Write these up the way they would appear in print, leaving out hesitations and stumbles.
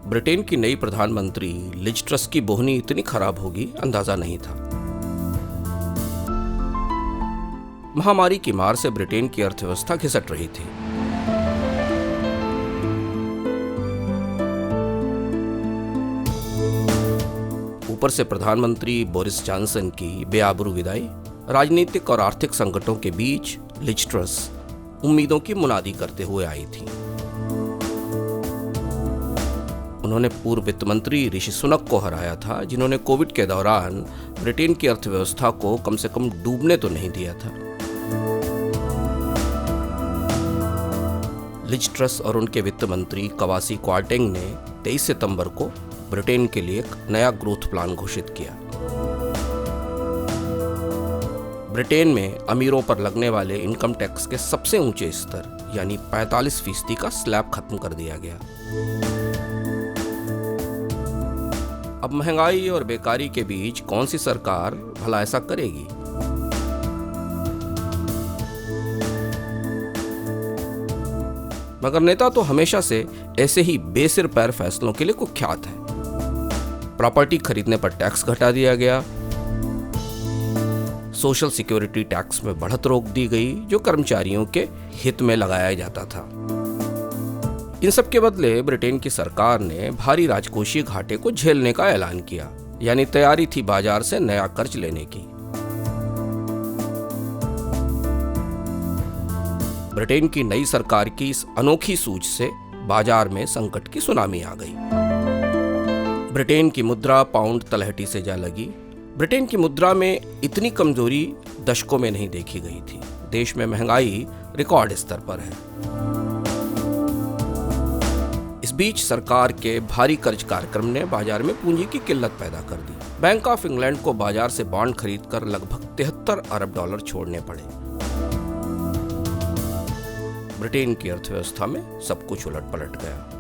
Britain की नई प्रधानमंत्री लिज ट्रस की बोहनी इतनी खराब होगी अंदाजा नहीं था। महामारी की मार से ब्रिटेन की अर्थव्यवस्था घिसट रही थी। ऊपर से प्रधानमंत्री बोरिस जॉनसन की बेआबरू विदाई, राजनीतिक और आर्थिक संकटों के बीच लिज ट्रस उम्मीदों की मुनादी करते हुए आई थी। उन्होंने पूर्व वित्त मंत्री ऋषि सुनक को हराया था, जिन्होंने कोविड के दौरान ब्रिटेन की अर्थव्यवस्था को कम से कम डूबने तो नहीं दिया था। लिज ट्रस और उनके वित्त मंत्री कवासी क्वार्टेंग ने 23 सितंबर को ब्रिटेन के लिए एक नया ग्रोथ प्लान घोषित किया। ब्रिटेन में अमीरों पर लगने वाले इनकम टैक्स के सबसे ऊंचे स्तर यानी 45% का स्लैब खत्म कर दिया गया। अब महंगाई और बेकारी के बीच कौन सी सरकार भला ऐसा करेगी? मगर नेता तो हमेशा से ऐसे ही बेसिर पैर फैसलों के लिए कुख्यात है। प्रॉपर्टी खरीदने पर टैक्स घटा दिया गया, सोशल सिक्योरिटी टैक्स में बढ़त रोक दी गई जो कर्मचारियों के हित में लगाया जाता था। इन सब के बदले ब्रिटेन की सरकार ने भारी राजकोषीय घाटे को झेलने का ऐलान किया, यानी तैयारी थी बाजार से नया कर्ज लेने की। ब्रिटेन की नई सरकार की इस अनोखी सूझ से बाजार में संकट की सुनामी आ गई। ब्रिटेन की मुद्रा पाउंड तलहटी से जा लगी। ब्रिटेन की मुद्रा में इतनी कमजोरी दशकों में नहीं देखी गई थी। देश में महंगाई रिकॉर्ड स्तर पर है। इस बीच सरकार के भारी कर्ज कार्यक्रम ने बाजार में पूंजी की किल्लत पैदा कर दी। बैंक ऑफ इंग्लैंड को बाजार से बॉन्ड खरीदकर लगभग 73 अरब डॉलर छोड़ने पड़े। ब्रिटेन की अर्थव्यवस्था में सब कुछ उलट पलट गया।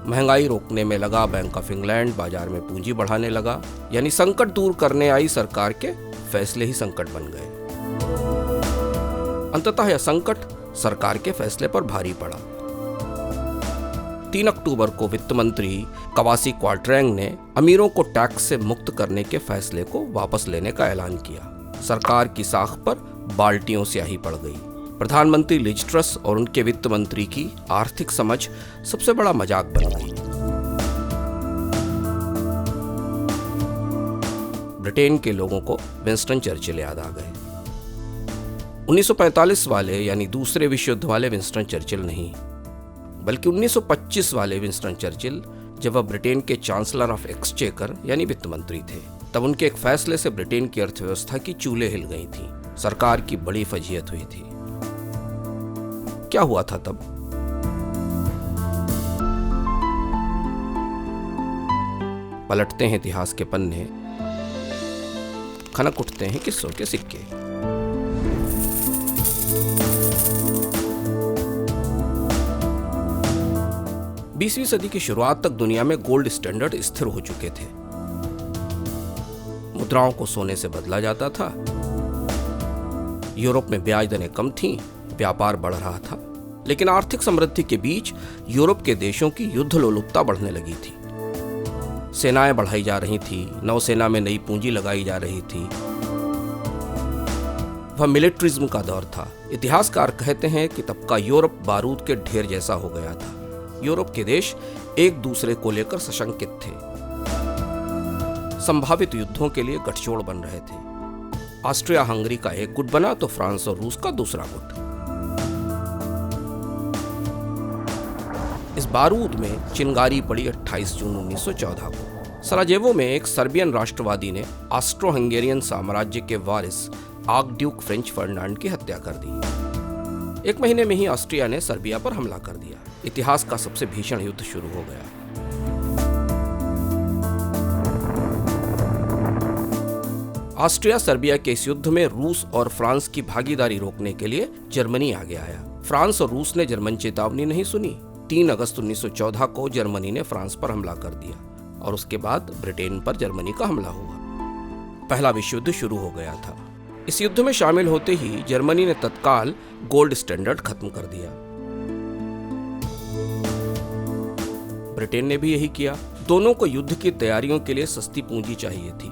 महंगाई रोकने में लगा बैंक ऑफ इंग्लैंड बाजार में पूंजी बढ़ाने लगा, यानी संकट दूर करने आई सरकार के फैसले ही संकट बन गए। अंततः यह संकट सरकार के फैसले पर भारी पड़ा। 3 अक्टूबर को वित्त मंत्री कवासी क्वार्टेंग ने अमीरों को टैक्स से मुक्त करने के फैसले को वापस लेने का ऐलान किया। सरकार की साख पर बाल्टियों स्याही पड़ गई। प्रधानमंत्री लिज ट्रस और उनके वित्त मंत्री की आर्थिक समझ सबसे बड़ा मजाक बन गई। ब्रिटेन के लोगों को विंस्टन चर्चिल याद आ गए। 1945 वाले यानी दूसरे विश्व युद्ध वाले विंस्टन चर्चिल नहीं, बल्कि 1925 वाले विंस्टन चर्चिल, जब वह ब्रिटेन के चांसलर ऑफ एक्सचेकर यानी वित्त मंत्री थे। तब उनके एक फैसले से ब्रिटेन की अर्थव्यवस्था की चूलें हिल गई थी। सरकार की बड़ी फजीहत हुई थी। क्या हुआ था तब? पलटते हैं इतिहास के पन्ने, खनक उठते हैं किस्सों के सिक्के। बीसवीं सदी की शुरुआत तक दुनिया में गोल्ड स्टैंडर्ड स्थिर हो चुके थे। मुद्राओं को सोने से बदला जाता था। यूरोप में ब्याज दरें कम थीं, व्यापार बढ़ रहा था। लेकिन आर्थिक समृद्धि के बीच यूरोप के देशों की युद्ध लोलुपता बढ़ने लगी थी। सेनाएं बढ़ाई जा रही थी, नौसेना में नई पूंजी लगाई जा रही थी। वह मिलिट्रिज्म का दौर था। इतिहासकार कहते हैं कि तब का यूरोप बारूद के ढेर जैसा हो गया था। यूरोप के देश एक दूसरे को लेकर सशंकित थे। संभावित युद्धों के लिए गठजोड़ बन रहे थे। ऑस्ट्रिया हंगरी का एक गुट बना तो फ्रांस और रूस का दूसरा गुट। इस बारूद में चिंगारी पड़ी 28 जून 1914 को। सराजेवो में एक सर्बियन राष्ट्रवादी ने ऑस्ट्रो हंगेरियन साम्राज्य के वारिस आर्कड्यूक फ्रेंच फर्डिनांड की हत्या कर दी। 1 महीने में ही ऑस्ट्रिया ने सर्बिया पर हमला कर दिया। इतिहास का सबसे भीषण युद्ध शुरू हो गया। ऑस्ट्रिया सर्बिया के इस युद्ध में रूस और फ्रांस की भागीदारी रोकने के लिए जर्मनी आगे आया। फ्रांस और रूस ने जर्मन चेतावनी नहीं सुनी। 3 अगस्त 1914 को जर्मनी ने फ्रांस पर हमला कर दिया और उसके बाद ब्रिटेन पर जर्मनी का हमला हुआ। पहला विश्व युद्ध शुरू हो गया था। इस युद्ध में शामिल होते ही जर्मनी ने तत्काल गोल्ड स्टैंडर्ड खत्म कर दिया। ब्रिटेन ने भी यही किया। दोनों को युद्ध की तैयारियों के लिए सस्ती पूंजी चाहिए थी।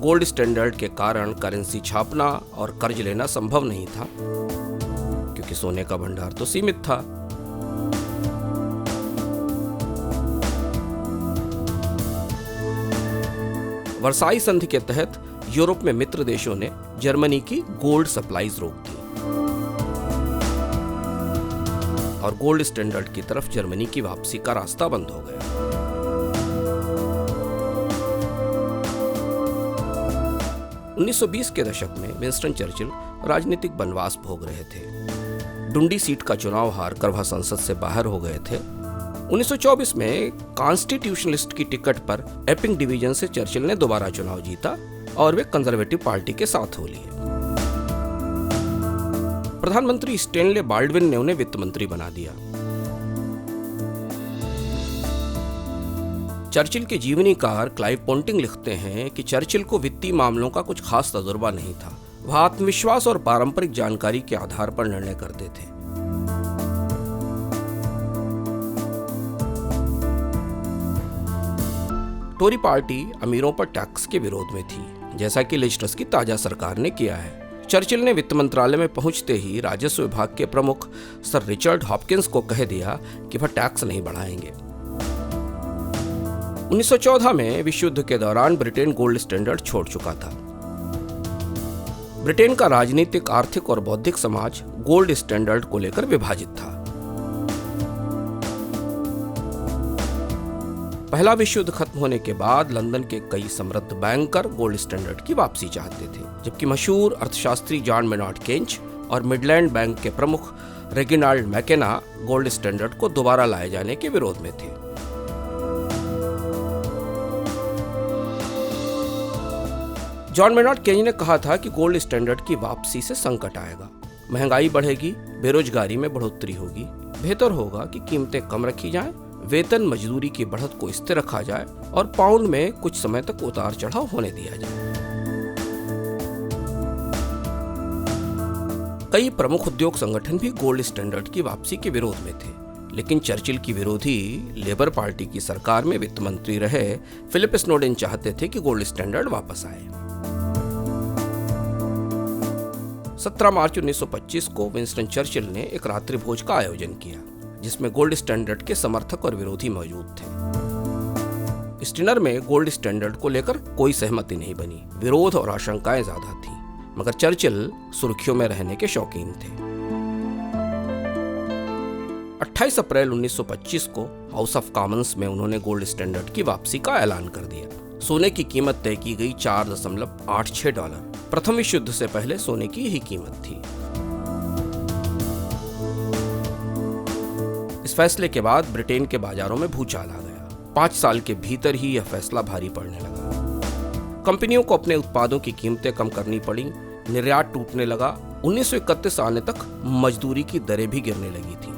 गोल्ड स्टैंडर्ड के कारण करेंसी छापना और कर्ज लेना संभव नहीं था, क्योंकि सोने का भंडार तो सीमित था। वर्साई संधि के तहत यूरोप में मित्र देशों ने जर्मनी की गोल्ड सप्लाईज रोक दी और गोल्ड स्टैंडर्ड की तरफ जर्मनी की वापसी का रास्ता बंद हो गया। 1920 के दशक में विंस्टन चर्चिल राजनीतिक वनवास भोग रहे थे। डुंडी सीट का चुनाव हारकर वह संसद से बाहर हो गए थे। 1924 में कॉन्स्टिट्यूशनलिस्ट की टिकट पर एपिंग डिवीजन से चर्चिल ने दोबारा चुनाव जीता और वे कंजर्वेटिव पार्टी के साथ हो लिए। प्रधानमंत्री स्टेनले बाल्डविन ने उन्हें वित्त मंत्री बना दिया। चर्चिल के जीवनीकार क्लाइव पोंटिंग लिखते हैं कि चर्चिल को वित्तीय मामलों का कुछ खास तजुर्बा नहीं था। वह आत्मविश्वास और पारंपरिक जानकारी के आधार पर निर्णय करते थे। टोरी पार्टी अमीरों पर टैक्स के विरोध में थी, जैसा कि लिज ट्रस की ताजा सरकार ने किया है। चर्चिल ने वित्त मंत्रालय में पहुंचते ही राजस्व विभाग के प्रमुख सर रिचर्ड हॉपकिंस को कह दिया कि वह टैक्स नहीं बढ़ाएंगे। 1914 में विश्व युद्ध के दौरान ब्रिटेन गोल्ड स्टैंडर्ड छोड़ चुका था। ब्रिटेन का राजनीतिक, आर्थिक और बौद्धिक समाज गोल्ड स्टैंडर्ड को लेकर विभाजित था। पहला विश्व युद्ध खत्म होने के बाद लंदन के कई समृद्ध बैंकर गोल्ड स्टैंडर्ड की वापसी चाहते थे, जबकि मशहूर अर्थशास्त्री जॉन मेनार्ड केंच और मिडलैंड बैंक के प्रमुख रेगिनाल्ड मैकेना गोल्ड स्टैंडर्ड को दोबारा लाए जाने के विरोध में थे। जॉन मेनार्ड केंच ने कहा था कि गोल्ड स्टैंडर्ड की वापसी से संकट आएगा, महंगाई बढ़ेगी, बेरोजगारी में बढ़ोतरी होगी। बेहतर होगा कि कीमतें कम रखी जाएं, वेतन मजदूरी की बढ़त को स्थिर रखा जाए और पाउंड में कुछ समय तक उतार चढ़ाव होने दिया जाए। कई प्रमुख उद्योग संगठन भी गोल्ड स्टैंडर्ड की वापसी के विरोध में थे, लेकिन चर्चिल की विरोधी लेबर पार्टी की सरकार में वित्त मंत्री रहे फिलिप स्नोडेन चाहते थे कि गोल्ड स्टैंडर्ड वापस आए। 17 मार्च 1925 को विंस्टन चर्चिल ने एक रात्रि भोज का आयोजन किया, जिसमें गोल्ड स्टैंडर्ड के समर्थक और विरोधी मौजूद थे। इस डिनर में गोल्ड स्टैंडर्ड को लेकर कोई सहमति नहीं बनी। विरोध और आशंकाएं ज्यादा थीं, मगर चर्चिल सुर्खियों में रहने के शौकीन थे। 28 अप्रैल 1925 को हाउस ऑफ कॉमन्स में उन्होंने गोल्ड स्टैंडर्ड की वापसी का ऐलान कर दिया। सोने की कीमत तय की गई $4.86। प्रथम विश्व युद्ध से पहले सोने की यही कीमत थी। इस फैसले के बाद ब्रिटेन के बाजारों में भूचाल आ गया। 5 साल के भीतर ही यह फैसला भारी पड़ने लगा। कंपनियों को अपने उत्पादों की कीमतें कम करनी पड़ी, निर्यात टूटने लगा। 1931 आने तक मजदूरी की दरें भी गिरने लगी थी।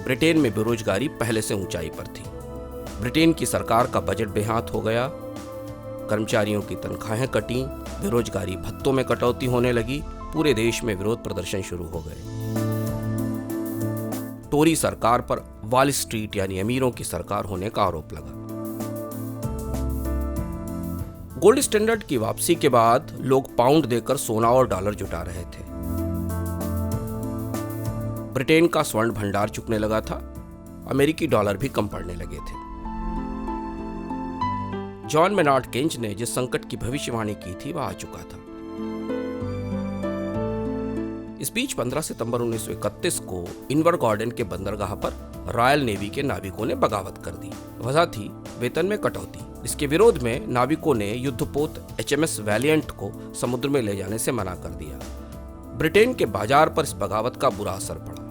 ब्रिटेन में बेरोजगारी पहले से ऊंचाई पर थी। ब्रिटेन की सरकार का बजट बेहाथ हो गया, कर्मचारियों की तनख्वाहें कटी, बेरोजगारी भत्तों में कटौती होने लगी। पूरे देश में विरोध प्रदर्शन शुरू हो गए। टोरी सरकार पर वॉल स्ट्रीट यानी अमीरों की सरकार होने का आरोप लगा। गोल्ड स्टैंडर्ड की वापसी के बाद लोग पाउंड देकर सोना और डॉलर जुटा रहे थे। ब्रिटेन का स्वर्ण भंडार चुकने लगा था। अमेरिकी डॉलर भी कम पड़ने लगे थे। जॉन मेनार्ड केंच ने जिस संकट की भविष्यवाणी की थी वह आ चुका था। इस बीच 15 सितंबर 1931 को इनवरगॉर्डन के बंदरगाह पर रॉयल नेवी के नाविकों ने बगावत कर दी। वजह थी वेतन में कटौती। इसके विरोध में नाविकों ने युद्धपोत HMS वैलियंट को समुद्र में ले जाने से मना कर दिया। ब्रिटेन के बाजार पर इस बगावत का बुरा असर पड़ा।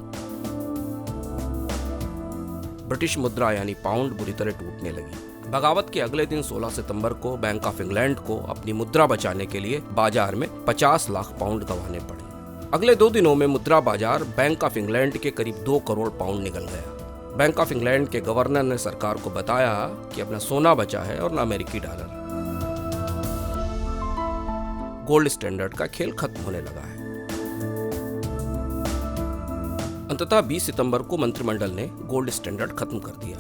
ब्रिटिश मुद्रा यानी पाउंड बुरी तरह टूटने लगी। बगावत के अगले दिन 16 सितंबर को बैंक ऑफ इंग्लैंड को अपनी मुद्रा बचाने के लिए बाजार में 50 लाख पाउंड गंवाने पड़े। अगले 2 दिनों में मुद्रा बाजार बैंक ऑफ इंग्लैंड के करीब 2 करोड़ पाउंड निकल गया। बैंक ऑफ इंग्लैंड के गवर्नर ने सरकार को बताया कि अपना सोना बचा है और न अमेरिकी डॉलर। गोल्ड स्टैंडर्ड का खेल खत्म होने लगा है। अंततः 20 सितंबर को मंत्रिमंडल ने गोल्ड स्टैंडर्ड खत्म कर दिया,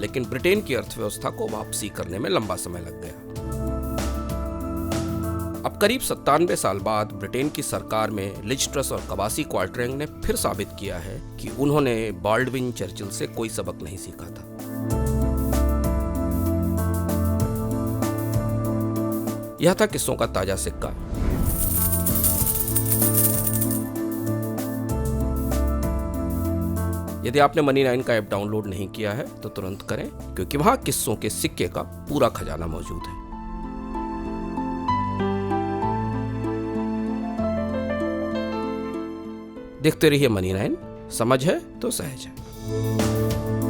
लेकिन ब्रिटेन की अर्थव्यवस्था को वापसी करने में लंबा समय लग गया। अब करीब 97 साल बाद ब्रिटेन की सरकार में लिज ट्रस और कवासी क्वार्टरैंग ने फिर साबित किया है कि उन्होंने बाल्डविन चर्चिल से कोई सबक नहीं सीखा था। यह था किस्सों का ताजा सिक्का। यदि आपने मनी 9 का ऐप डाउनलोड नहीं किया है तो तुरंत करें, क्योंकि वहां किस्सों के सिक्के का पूरा खजाना मौजूद है। देखते रहिए मनी 9, समझ है तो सहज है।